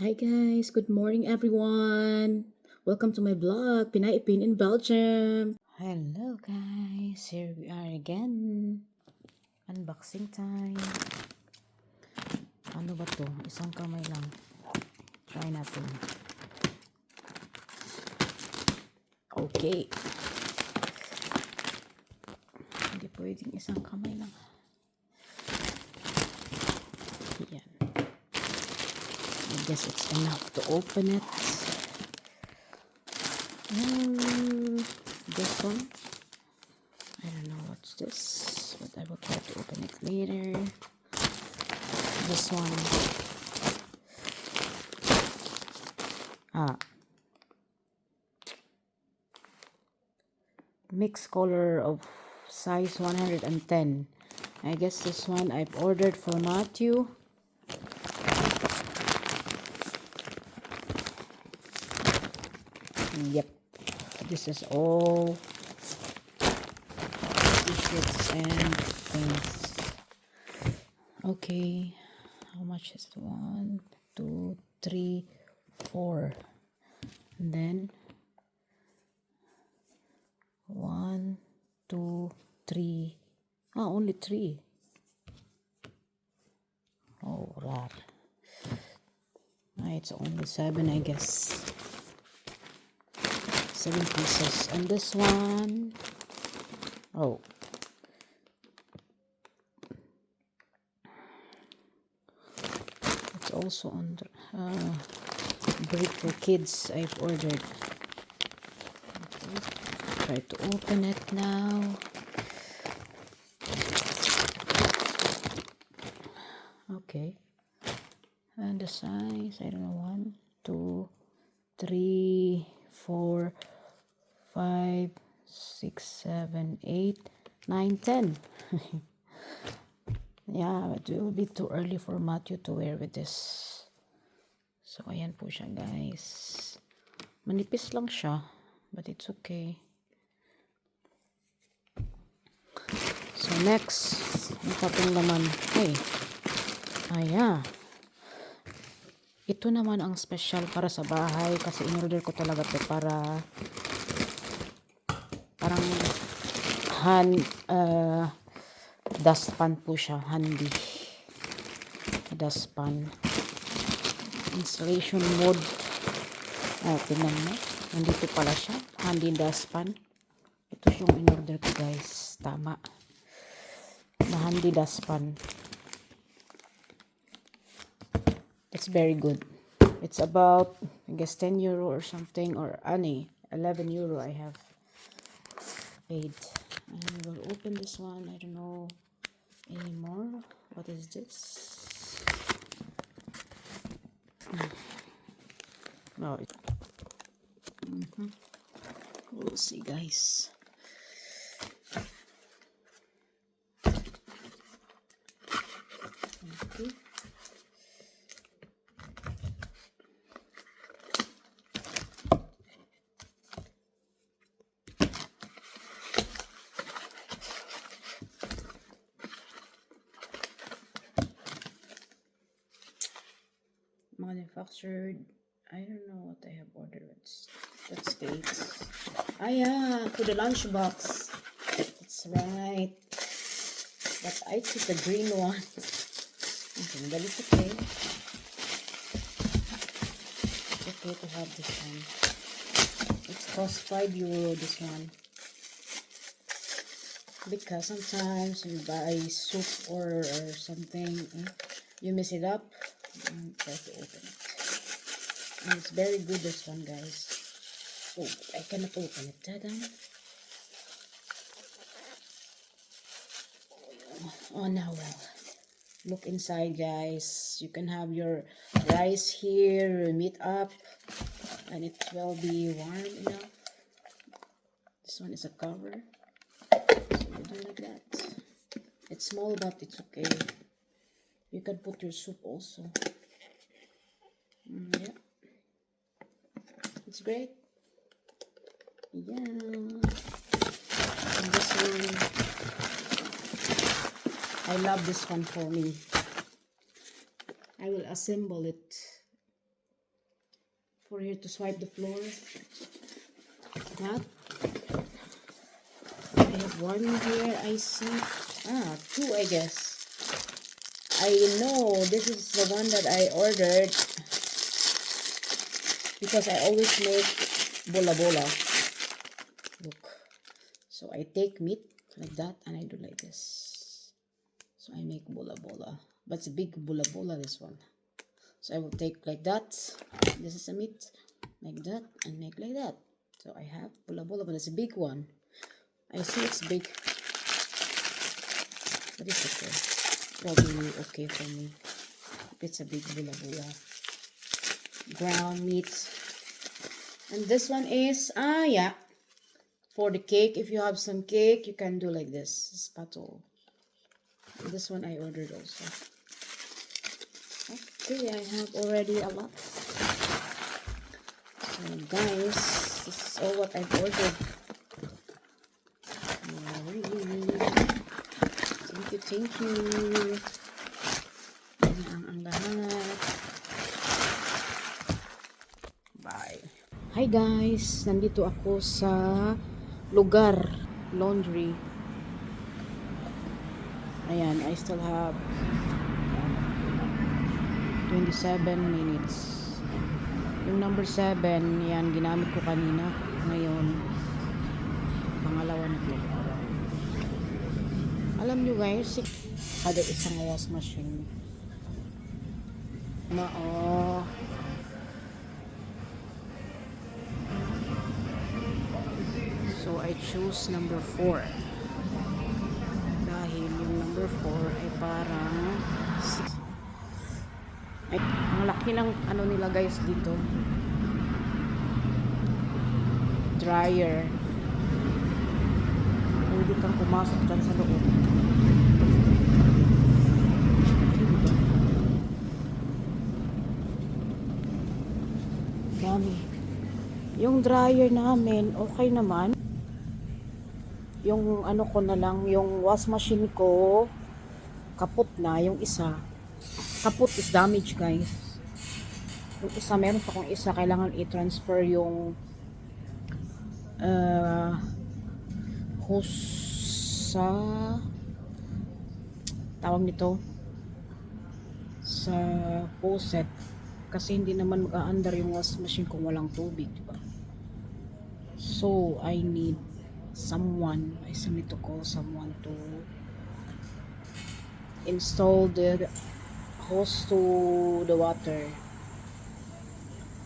Hi guys, good morning everyone. Welcome to my vlog, Pinaipin in Belgium. Hello guys, here we are again. Unboxing time. Ano ba to? Isang kamay lang. Try natin. Okay. Hindi pwedeng isang kamay lang. Yan. I guess it's enough to open it. This one. I don't know what's this, but I will try to open it later. This one. Mixed color of size 110. I guess this one I've ordered for Matthew. Yep, this is all t-shirts and things. Okay, how much is it? 1, 2, 3, 4. And then 1, 2, 3. Only 3. Oh, rar. It's only 7, I guess. 7 pieces. And this one, it's also under break for kids. I've ordered. Okay. Try to open it now. Okay. And the size, I don't know, 1, 2, 3, 4, 5, 6, 7, 8, 9, 10. Yeah, it will be too early for Matthew to wear with this. So, ayan po siya, guys. Manipis lang siya, but it's okay. So, next, ang tapong naman, ito naman ang special para sa bahay kasi in-order ko talaga to para parang dustpan po siya, handy dustpan. Installation mode. Tingnan mo. Nandito pala siya. Handy dustpan. Ito yung in-order ko, guys. Tama. Na handy dustpan. It's very good. It's about, I guess, 10 euro or something. Or, 11 euro I have paid. And we'll open this one. I don't know anymore. What is this? We'll see, guys. Okay. Manufactured, I don't know what I have ordered. That states. For the lunchbox. That's right. But I took the green one. Okay, but it's okay. It's okay to have this one. It costs 5 euro, this one. Because sometimes you buy soup or something, you mess it up. And try to open it. And it's very good, this one, guys. Oh, I cannot open it. Ta-da! Oh, now, well. Look inside, guys. You can have your rice here, meat up, and it will be warm enough. This one is a cover. So you do like that. It's small, but it's okay. You can put your soup also. Yeah. It's great. Yeah. And this one, I love this one for me. I will assemble it for here to swipe the floor. That. I have one here, I see. Two, I guess. I know this is the one that I ordered because I always make bola-bola. Look. So I take meat like that and I do like this. So I make bola-bola. But it's a big bola-bola, this one. So I will take like that. This is a meat. Like that and make like that. So I have bola-bola, but it's a big one. I see it's big. But it's okay. Probably okay for me. It's a big bola-bola. Ground meat. And this one is, yeah. For the cake, if you have some cake, you can do like this. Spatula. This one I ordered also. Okay, I have already a lot. So guys, this is all what I've ordered. Thank you. Ang lahat. Bye. Hi guys, nandito ako sa lugar laundry. Ayan, I still have 27 minutes. Yung number 7, yan ginamit ko kanina. Ngayon, pangalawa na to. Alam nyo guys, ada isang wash machine. So I choose number 4. Dahil yung number 4 ay parang 6. Ay, ang laki ng ano nila guys dito. Dryer. Pwede kang pumasok dyan sa loob. Dami. Yung dryer namin, okay naman. Yung ano ko na lang, yung wash machine ko, kaput na. Yung isa, kaput is damage guys. Yung isa, meron pa kong isa, kailangan i-transfer yung hose sa tawag nito sa faucet kasi hindi naman mag-aandar yung wash machine kung walang tubig, diba? So I need someone, I need to call someone to install the hose to the water.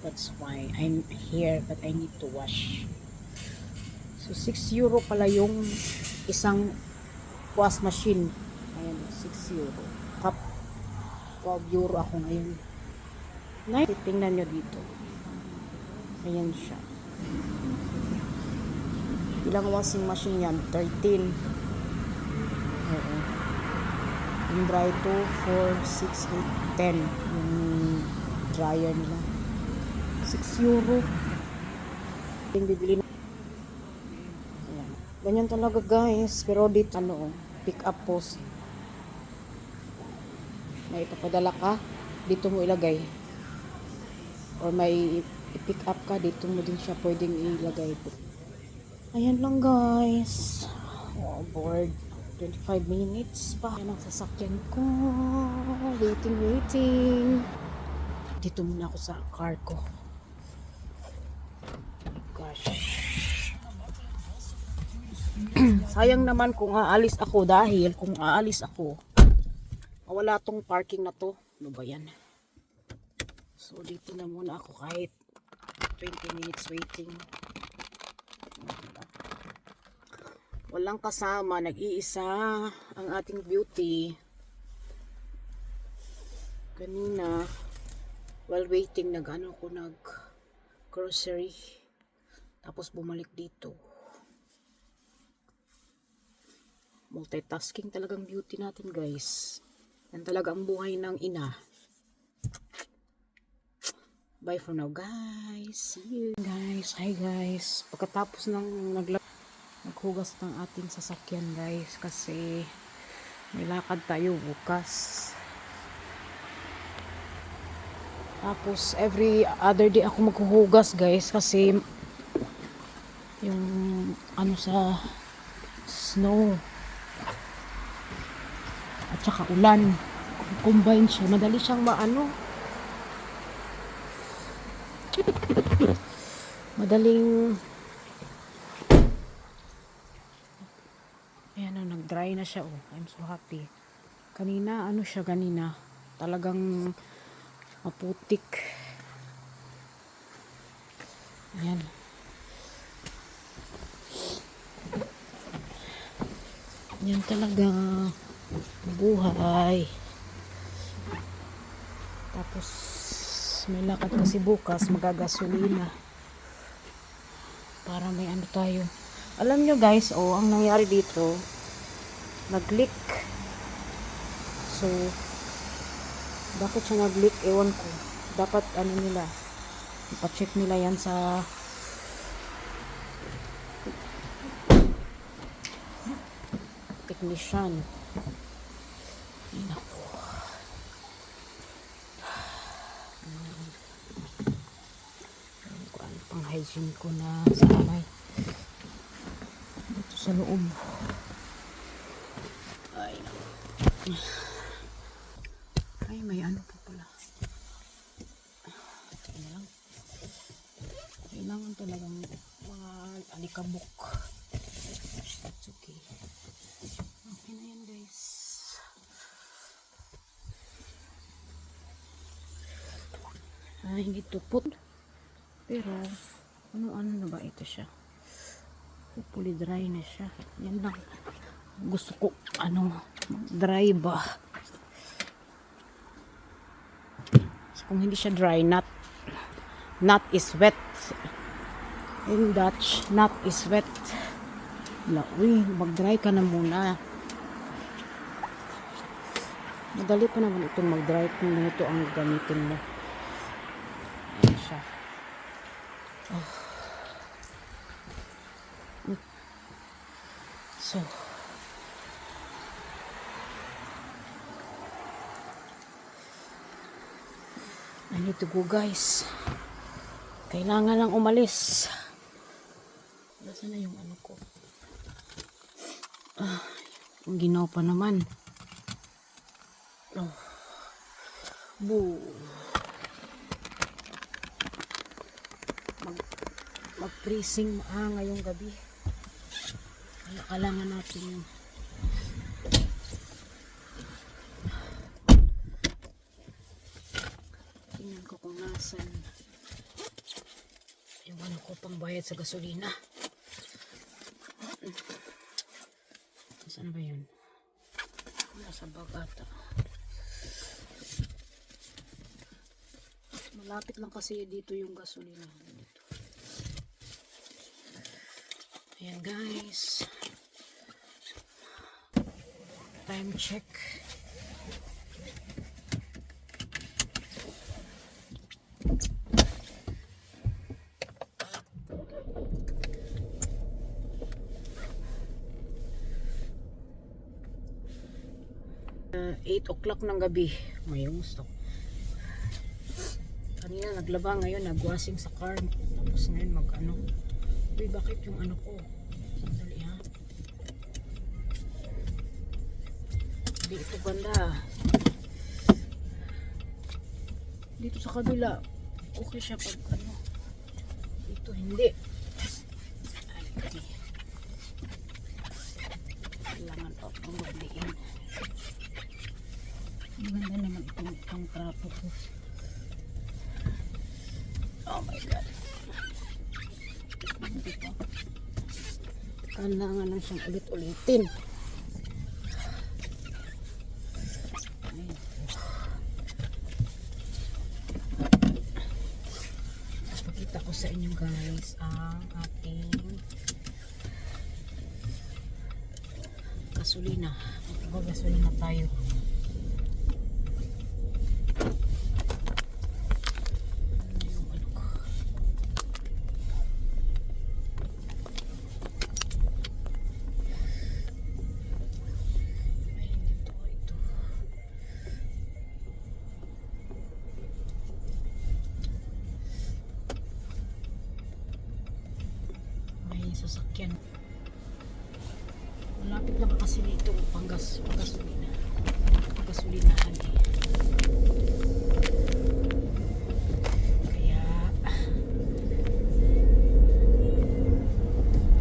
That's why I'm here, but I need to wash. So 6 euro pala yung isang wash machine. Ayan, 6 euro. Cup 12 euro ako ngayon. Nice. Tingnan nyo dito. Ayan siya. Ilang washing machine yan? 13. Oo. Yung dry 2, 4, 6, 8, 10. Yung dryer nila. 6 euro. Yung bibili na. Ayan. Ganyan talaga guys. Pero dito pick up post. May ipapadala ka, dito mo ilagay. Or may i-pick up ka, dito mo din siya pwedeng ilagay. Ayan lang guys. Oh, bored. 25 minutes pa. Ayan ang sasakyan ko. Waiting. Dito muna ako sa car ko. Gosh. Sayang naman kung aalis ako dahil kung aalis ako, wala tong parking na to. Ano ba yan? So dito na muna ako kahit 20 minutes waiting. Walang kasama, nag-iisa ang ating beauty. Kanina while waiting nag grocery. Tapos bumalik dito. Multitasking talagang beauty natin guys. Yan talaga ang buhay ng ina. Bye for now guys. See you guys. Hi guys. Pagkatapos ng naghugas ng ating sasakyan guys. Kasi nilakad tayo bukas. Tapos every other day ako maghuhugas guys kasi yung ano sa snow at saka ulan combine siya, madali siyang maano, madaling ayan na, nag-dry na siya. Oh, I'm so happy. Kanina ano siya, kanina talagang maputik. Ayan. Yan talaga buhay. Tapos may lakad kasi bukas, magagasolina para may ano tayo. Alam nyo guys, oh, ang nangyari dito, nag-leak. So bakit siya nag-leak, ewan ko. Dapat ano nila, ipa-check nila yan sa technician. Ayun ako. Ano pang hygiene ko na sa kamay. Dito sa loob. Ay, may ano pa pala. Ito na lang. Kailangan talagang mga alikabok. It's okay. Okay na yan guys. Hindi tupot. Pero, ano na ba ito siya? Hopefully dry na siya. Yan lang. Gusto ko, dry ba? So, kung hindi siya dry, not is wet. In Dutch, not is wet. Uy, mag-dry ka na muna. Madali pa naman itong mag-dry kung ito ang gamitin mo. Ayan siya. Oh. So, I need to go guys. Kailangan lang umalis. Nasaan na yung ano ko? Ang ginaw pa naman. Oh. Boo. Mag-freezing ngayong gabi. Kaya kailangan natin yun. Tingnan ko kung nasan yung ano ko pang bayad sa gasolina. Saan ba yun? Nasa Bagata. Malapit lang kasi dito yung gasolina. Dito. Ayan guys. Time check. Uh, 8 o'clock ng gabi. Mayroong stock. Kanina naglaba, ngayon nagwasing sa car. Tapos ngayon uy, bakit yung ano ko? Sandali ha. Hindi ito ganda. Dito sa kabila, okay siya pag dito hindi. Ay, okay. Kailangan pa akong magliin. Maganda naman itong trapo ko. Oh my god. Hindi pa. Kailangan lang siyang ulit-ulitin. Pakita ko sa inyo guys ang ating gasolina. Gasolina tayo. sasakyan. Malapit lang kasi dito panggasolina. Panggasolinahan eh. Kaya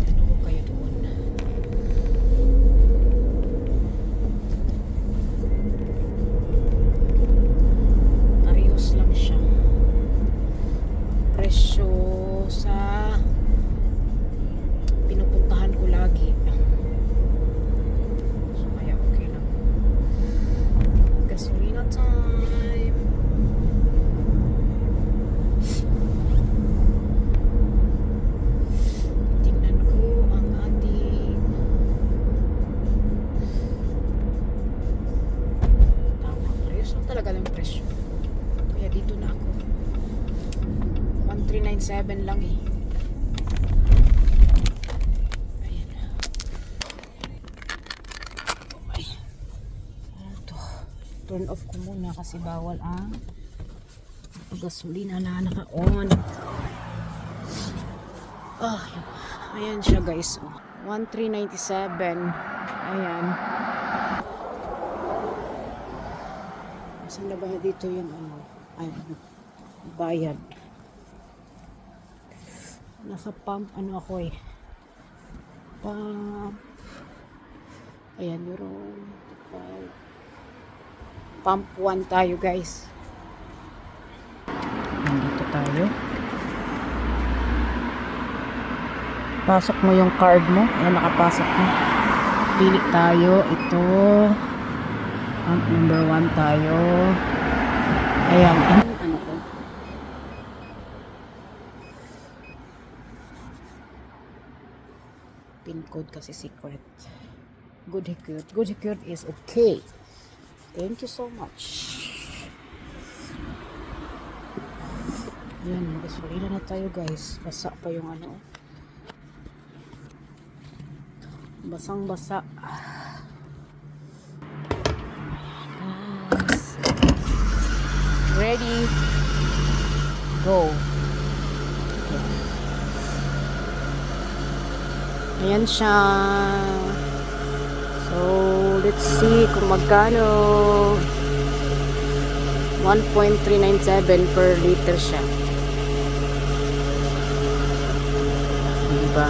ano ko kayo doon. Parehos lang siya. Presyo sa pinupuntahan ko lagi. So kaya okay lang. Gasolina time. Tingnan ko ang ating tama. Parehos lang talaga ng presyo. Kaya dito na ako. 1397 lang eh. Ayan. Okay. Ano to? Turn off ko muna kasi bawal ang gasolina na naka-on. Ah, ayan siya guys. 1397. Ayan. Saan na ba dito yung ano? Ayan. Bayad. Nasa pump ano ako eh. Pump. Ayan, euro 5. Pump 1 tayo guys. Nandito tayo. Pasok mo yung card mo. Ayan, nakapasok mo. Pili tayo. Ito. Pump number 1 tayo. Ayan. Ano ko? Pin code kasi secret. Good Hikut is okay. Thank you so much. Ayan, magasolina na tayo guys. Basa pa yung ano. Basang basa. Guys. Ready. Go. Ayan siya. So, let's see kung magkano. 1.397 per liter siya. Diba?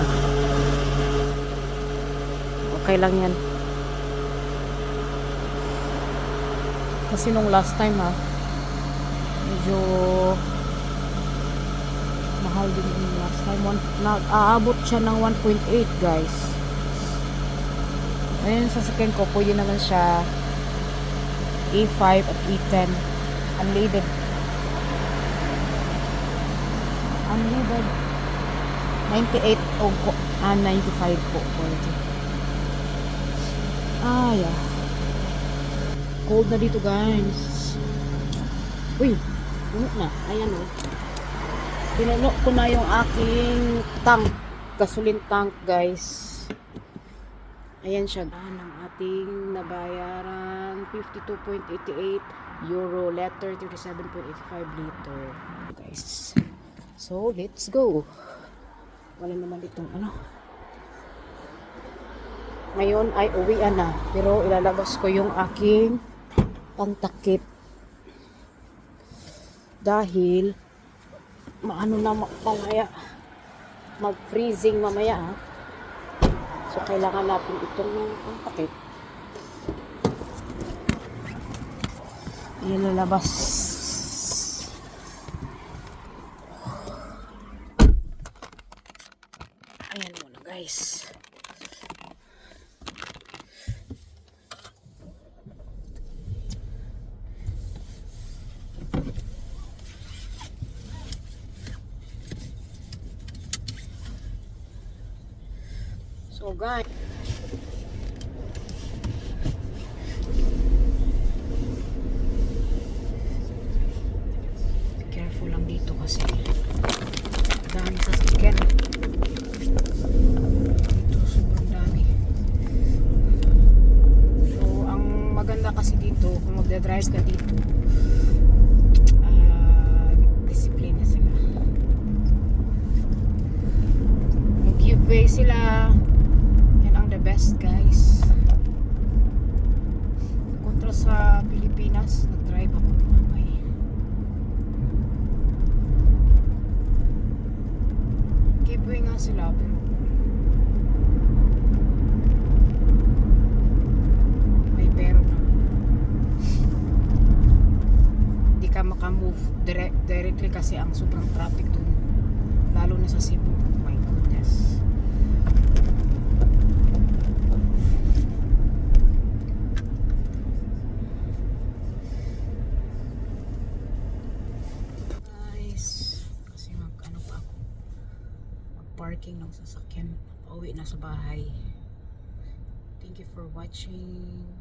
Okay lang yan. Kasi nung last time medyo mahal din yung last time. Aabot siya ng 1.8 guys. Ayun sa second ko, pwede naman siya E5 at E10 unleaded. 98 o 95 po pwede. Yeah. Cold na dito guys. Uy, puno na. Ayan o. Pinuno ko na yung aking tank. Gasoline tank guys. Ayan siya. Ng ating nabayaran 52.88 euro letter 37.85 liter guys. So let's go. Wala naman ditong ano. Ngayon ay uwian na. Pero ilalabas ko yung aking pangtakip. Dahil maano na mamaya. Mag-freezing mamaya So kailangan natin itong pangtakip. Ilalabas. Ayan muna guys. So guys, be careful lang dito kasi dami sasakyan. Dito sobrang dami. So ang maganda kasi dito kung magdadrive ka dito, disiplina sila. Give highway sila. Yan ang the best, guys. Kontra sa Pilipinas, nag-drive ako. May giveaway nga sila, pero may pero na. Hindi ka makamove directly kasi ang sobrang traffic dun. Lalo na sa Cebu. My goodness. Guys, kasi ano pa ako. Mag-parking ng sasakyan. Pauwi na sa bahay. Thank you for watching.